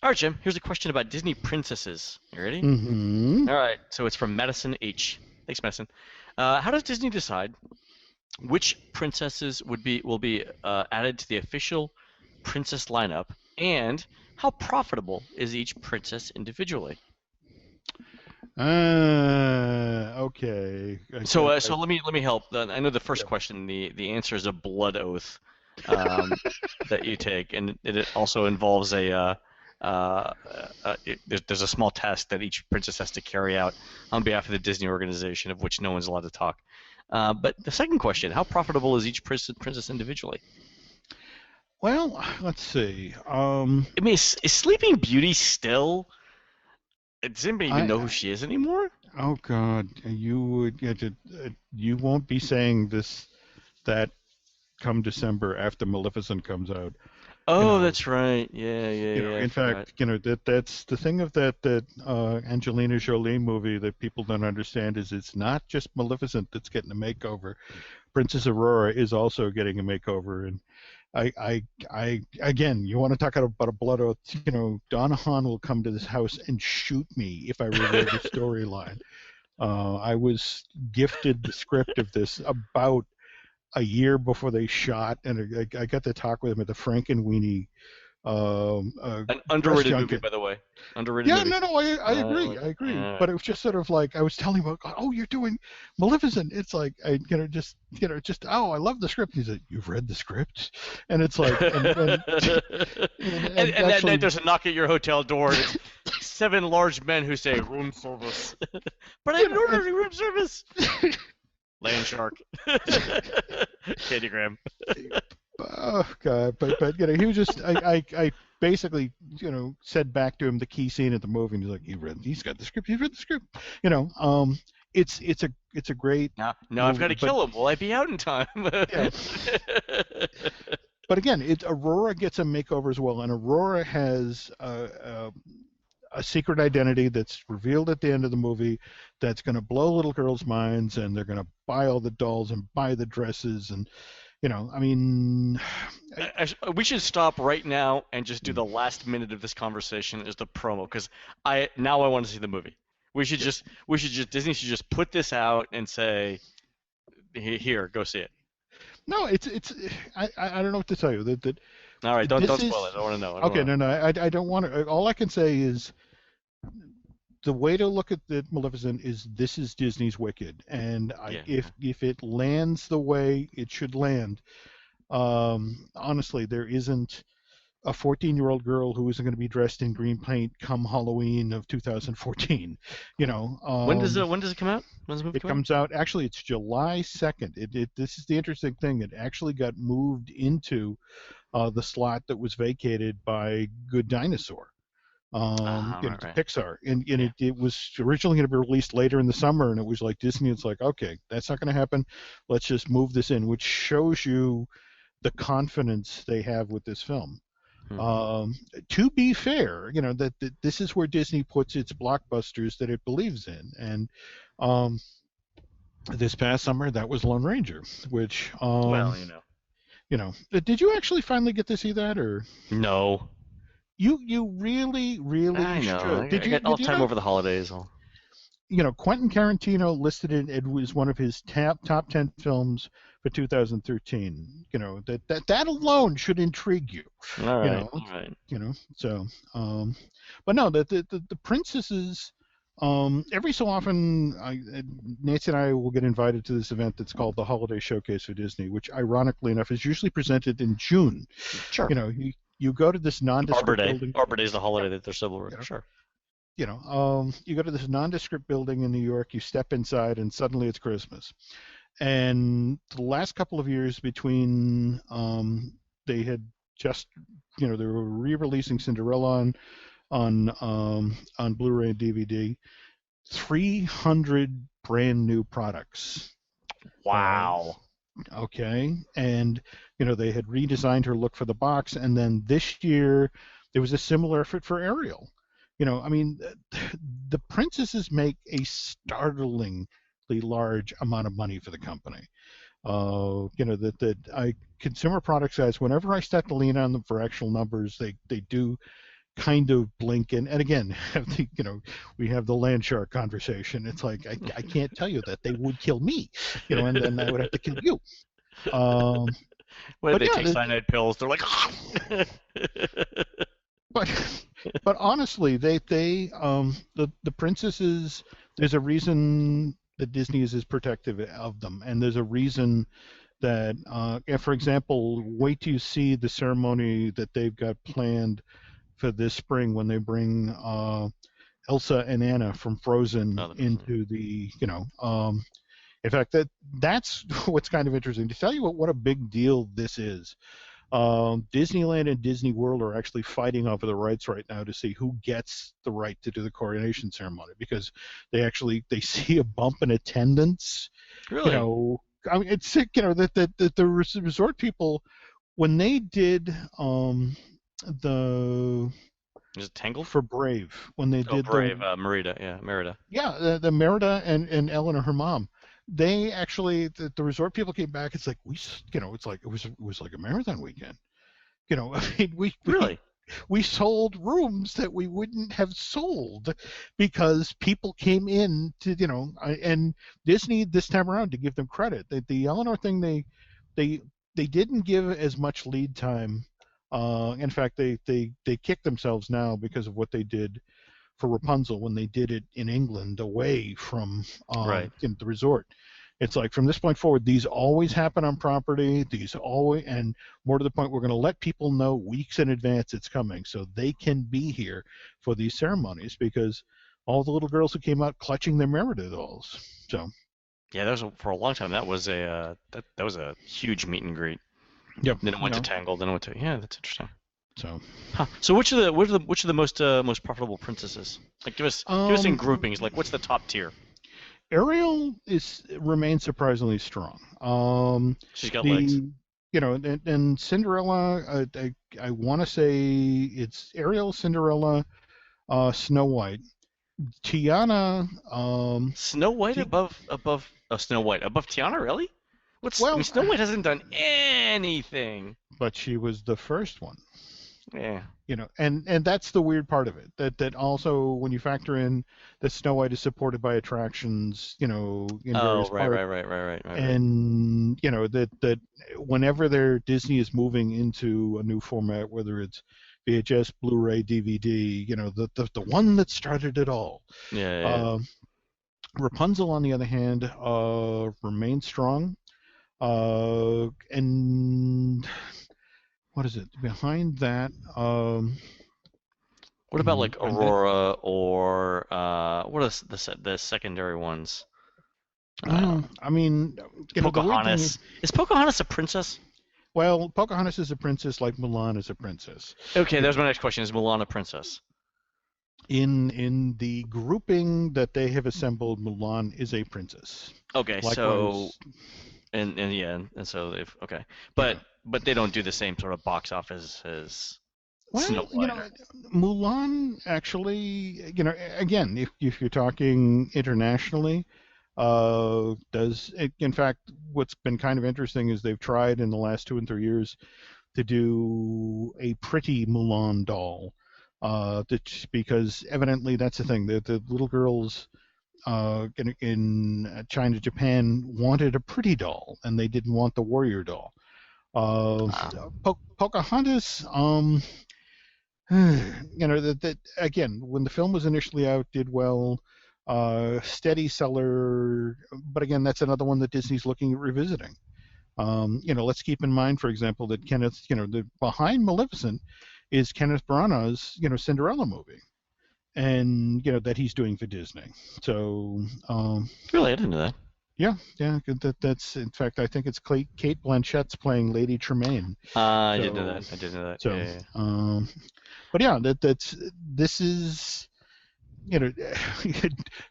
All right, Jim. Here's a question about Disney princesses. You ready? Mm-hmm. All right. So it's from Madison H. Thanks, Madison. How does Disney decide which princesses will be added to the official princess lineup, and how profitable is each princess individually? Okay. So let me help. I know the first Yeah. question. The answer is a blood oath that you take, and it also involves there's a small task that each princess has to carry out on behalf of the Disney organization, of which no one's allowed to talk. But the second question: how profitable is each princess individually? Well, let's see. I mean, is Sleeping Beauty still? Does anybody even I know who she is anymore? oh God, you won't be saying this that come December after Maleficent comes out. You Oh, know, that's right. Yeah, yeah, yeah. I in forgot. fact, that's the thing of that Angelina Jolie movie that people don't understand is it's not just Maleficent that's getting a makeover. Princess Aurora is also getting a makeover, and again, you want to talk about a blood oath? Donna Hahn will come to this house and shoot me if I reveal the storyline. I was gifted the script of this about a year before they shot, and I got to talk with him at the Frankenweenie An press underrated movie, junket. by the way. Underrated Yeah, movie. no, no, I agree, I agree. Alright. But it was just sort of like I was telling him, oh, you're doing Maleficent. It's like oh, I love the script. He said, you've read the script, and it's like, and And that night actually, there's a knock at your hotel door, and it's seven large men who say room service. But I you didn't know, order and any room service. Land shark. Candy Graham. oh God, but he was just I basically said back to him the key scene at the movie, and he's got the script, he's read the script, you know. It's a great Now I've got movie, to but kill him. Will I be out in time? yeah, but again, Aurora gets a makeover as well, and Aurora has a secret identity that's revealed at the end of the movie that's going to blow little girls' minds, and they're going to buy all the dolls and buy the dresses, and I mean, I, We should stop right now and just do the last minute of this conversation as the promo, because I want to see the movie. We should just Disney should just put this out and say, Here, go see it." no, it's I don't know what to tell you. That All right, don't this spoil it. is I don't want to know. I don't okay. want No, no, I don't want to. All I can say is the way to look at the Maleficent is this is Disney's Wicked, and to. Yeah. if it lands the way it should land, honestly, there isn't a 14-year-old girl who isn't going to be dressed in green paint come Halloween of 2014. When does it come out? When does the movie It come out? comes out actually. It's July 2nd. This is the interesting thing. It actually got moved into the slot that was vacated by Good Dinosaur. Right, To right. Pixar, and Yeah. it was originally going to be released later in the summer, and it was like Disney. It's like, okay, that's not going to happen. Let's just move this in, which shows you the confidence they have with this film. Hmm. Um, to be fair, that this is where Disney puts its blockbusters that it believes in, and um, this past summer that was Lone Ranger, which Well, did you actually finally get to see that, or No. you really I know. should? I got all Did the you time know? over the holidays. Quentin Tarantino listed it was one of his top 10 films for 2013. That alone should intrigue you. All You right. know, All right. so but no, the princesses. Every so often, Nancy and I will get invited to this event that's called the Holiday Showcase for Disney, which, ironically enough, is usually presented in June. Sure. You go to this Arbor nondescript Day. building. Arbor Day is the holiday that they're celebrating. You Sure. you go to this nondescript building in New York. You step inside, and suddenly it's Christmas. And the last couple of years between they had just they were re-releasing Cinderella on Blu-ray and DVD. 300 brand new products. Uh, Wow. okay, and they had redesigned her look for the box, and then this year there was a similar effort for Ariel. I mean, the princesses make a startlingly large amount of money for the company. That I consumer products guys, whenever I start to lean on them for actual numbers, they do kind of blink and again have the we have the land shark conversation. It's like I can't tell you that they would kill me, and then I would have to kill you. Um, When but they yeah, take cyanide pills, they're like, but but honestly, the princesses. There's a reason that Disney is as protective of them, and there's a reason that, if, for example, wait till you see the ceremony that they've got planned for this spring when they bring Elsa and Anna from Frozen oh, the, into the, in fact, that's what's kind of interesting. To tell you what a big deal this is, Disneyland and Disney World are actually fighting over the rights right now to see who gets the right to do the coronation ceremony because they see a bump in attendance. You really? know, I mean, it's sick. The resort people when they did the Is it Tangled? for Brave when they Oh, did Brave, Merida, yeah, Merida. the Merida and Eleanor, her mom, they actually the resort people came back. It's like it's like it was like a marathon weekend. I mean, Really? we sold rooms that we wouldn't have sold because people came in to and Disney this time around, to give them credit, the Eleanor thing, they they didn't give as much lead time. In fact, they kicked themselves now because of what they did for Rapunzel when they did it in England away from Right. the resort. It's like from this point forward, these always happen on property. These always, and more to the point, we're going to let people know weeks in advance it's coming, so they can be here for these ceremonies because all the little girls who came out clutching their Merida dolls. So Yeah, that was for a long time. That was a that was a huge meet and greet. yep, Then it went to Tangled. Then it went to yeah. That's interesting. so Huh. So which are the most profitable princesses? Like give us in um, groupings. Like what's the top tier? Ariel remains surprisingly strong. She's got legs. The and Cinderella, I want to say it's Ariel, Cinderella, Snow White, Tiana. Snow White Ti- above Snow White above Tiana, really? I mean well, Snow White hasn't done anything. but she was the first one. Yeah. And that's the weird part of it. That also when you factor in that Snow White is supported by attractions, in Oh, various right, parks. right, right, right, right, right, right. And that whenever Disney is moving into a new format, whether it's VHS, Blu-ray, DVD, the one that started it all. Yeah, yeah, yeah. Um, Rapunzel, on the other hand, remains strong. And what is it behind that? What about like And that Aurora or what are the secondary ones? Uh, I mean, the weird thing is, Pocahontas. Is Pocahontas a princess? well, Pocahontas is a princess like Mulan is a princess. Okay, You that was know, my next question. Is Mulan a princess? in the grouping that they have assembled, Mulan is a princess. Okay, so Likewise, and yeah, and so they've okay, yeah. but they don't do the same sort of box office as Snow Well, White. Mulan actually, again, if you're talking internationally, in fact, what's been kind of interesting is they've tried in the last 2 and 3 years to do a pretty Mulan doll. Because evidently that's the thing. The little girls in China, Japan wanted a pretty doll, and they didn't want the warrior doll. Uh, Ah, Pocahontas, that again, when the film was initially out, did well, steady seller. But again, that's another one that Disney's looking at revisiting. Let's keep in mind, for example, that behind Maleficent is Kenneth Branagh's, Cinderella movie, and that he's doing for Disney. So, really, I didn't know that. yeah, yeah, that's in fact, I think it's Kate Blanchett's playing Lady Tremaine. I didn't know So, that. I didn't know that. Yeah, so, yeah, yeah. but yeah, this is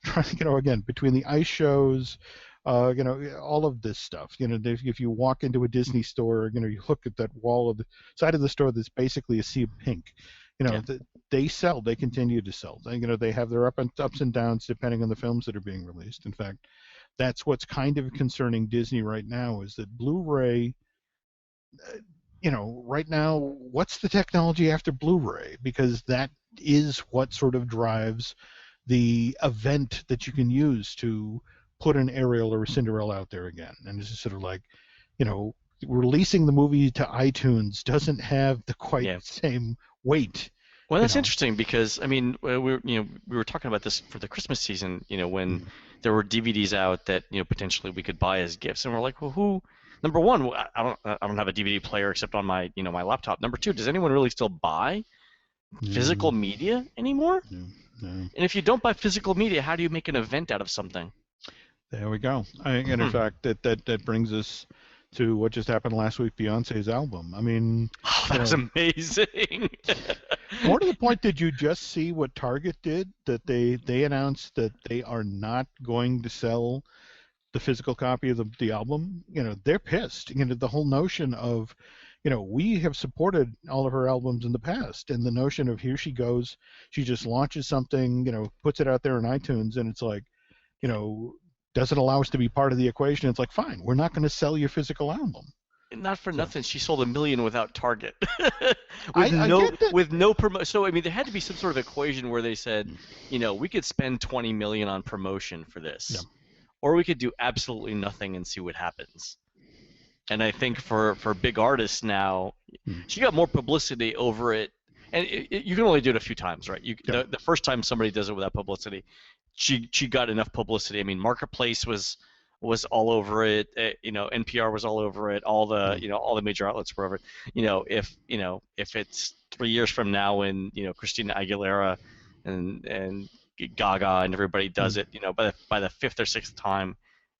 trying again between the ice shows, all of this stuff. If you walk into a Disney store, you look at that wall of the side of the store that's basically a sea of pink. Yeah. They sell. They continue to sell. They have their ups and downs depending on the films that are being released. In fact, that's what's kind of concerning Disney right now is that Blu-ray right now, what's the technology after Blu-ray? Because that is what sort of drives the event that you can use to put an Ariel or a Cinderella out there again. And it's just sort of like, you know, releasing the movie to iTunes doesn't have the quite Yeah. same weight, Well, you that's know. interesting because I mean, we were talking about this for the Christmas season, when Mm, there were DVDs out that, potentially we could buy as gifts, and we're like, well, who? Number one, I don't have a DVD player except on my, my laptop. Number two, does anyone really still buy physical mm, media anymore? mm, mm. And if you don't buy physical media, how do you make an event out of something? There we go. And in fact, that brings us to what just happened last week, Beyonce's album. I mean, Oh, you that was know, amazing. more to the point, did you just see what Target did? That they announced that they are not going to sell the physical copy of the album. They're pissed. The whole notion of, we have supported all of her albums in the past, and the notion of here she goes, she just launches something, puts it out there on iTunes, and it's like, you know, doesn't allow us to be part of the equation. It's like, fine, we're not going to sell your physical album. Not for So nothing, she sold 1 million without Target, with I no get that. with no promo. So I mean, there had to be some sort of equation where they said, Mm, we could spend 20 million on promotion for yeah. this, or we could do absolutely nothing and see what happens. And I think for big artists now, Mm, she got more publicity over it, and you can only do it a few times, right? yeah. The first time somebody does it without publicity, she got enough publicity. I mean, Marketplace was all over it. NPR was all over it. All the Mm, all the major outlets were over it. If it's 3 years from now and Christina Aguilera and Gaga and everybody does mm. it, by the fifth or sixth time,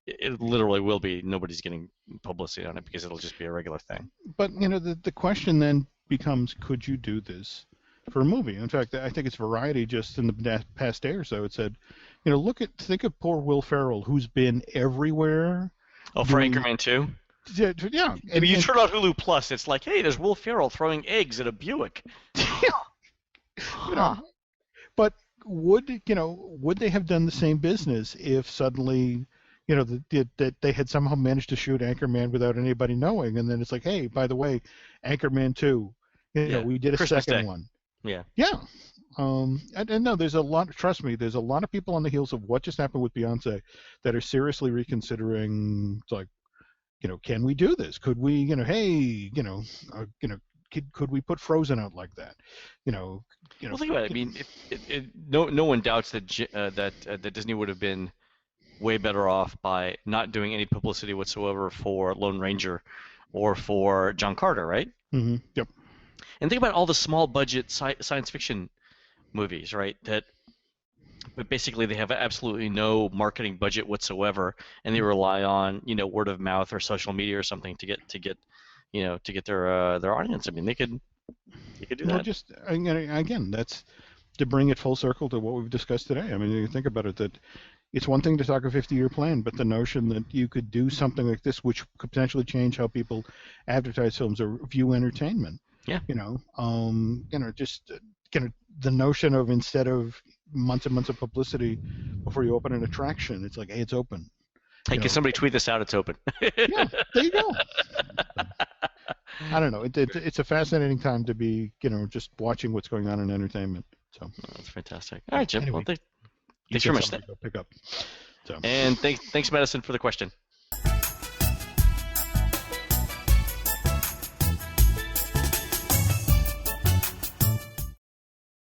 it literally will be nobody's getting publicity on it because it'll just be a regular thing. But the question then becomes, could you do this for a movie? In fact, I think it's Variety just in the past day or so. It said, think of poor Will Ferrell, who's been everywhere Oh, for doing, Anchorman 2? yeah, yeah, I mean, you and turn on Hulu Plus, it's like, hey, there's Will Ferrell throwing eggs at a Buick. you know, Huh. but would they have done the same business if suddenly, that they had somehow managed to shoot Anchorman without anybody knowing, and then it's like, hey, by the way, Anchorman 2, Yeah. we did a Christmas second Day. one. Yeah. Yeah. And no, there's a lot. Trust me, there's a lot of people on the heels of what just happened with Beyonce that are seriously reconsidering. It's like, can we do this? Could we, hey, could we put Frozen out like that? You know, Well, think about it. I mean, no one doubts that Disney would have been way better off by not doing any publicity whatsoever for Lone Ranger or for John Carter, right? Yep. And think about all the small budget science fiction movies, right? But basically they have absolutely no marketing budget whatsoever, and they rely on word of mouth or social media or something to get their audience. I mean, they could do Well, that. just again, that's to bring it full circle to what we've discussed today. I mean, you think about it, that it's one thing to talk a 50-year plan, but the notion that you could do something like this, which could potentially change how people advertise films or view entertainment, Yeah. just the notion of, instead of months and months of publicity before you open an attraction, it's like, hey, it's open. Hey, You can know, somebody tweet this out? It's open. yeah, there you go. So, I don't know. It's a fascinating time to be, just watching what's going on in entertainment. So, That's fantastic. All right, Jim. Well, anyway, you thanks get very much. something to go pick up. So, And thanks, Madison, for the question.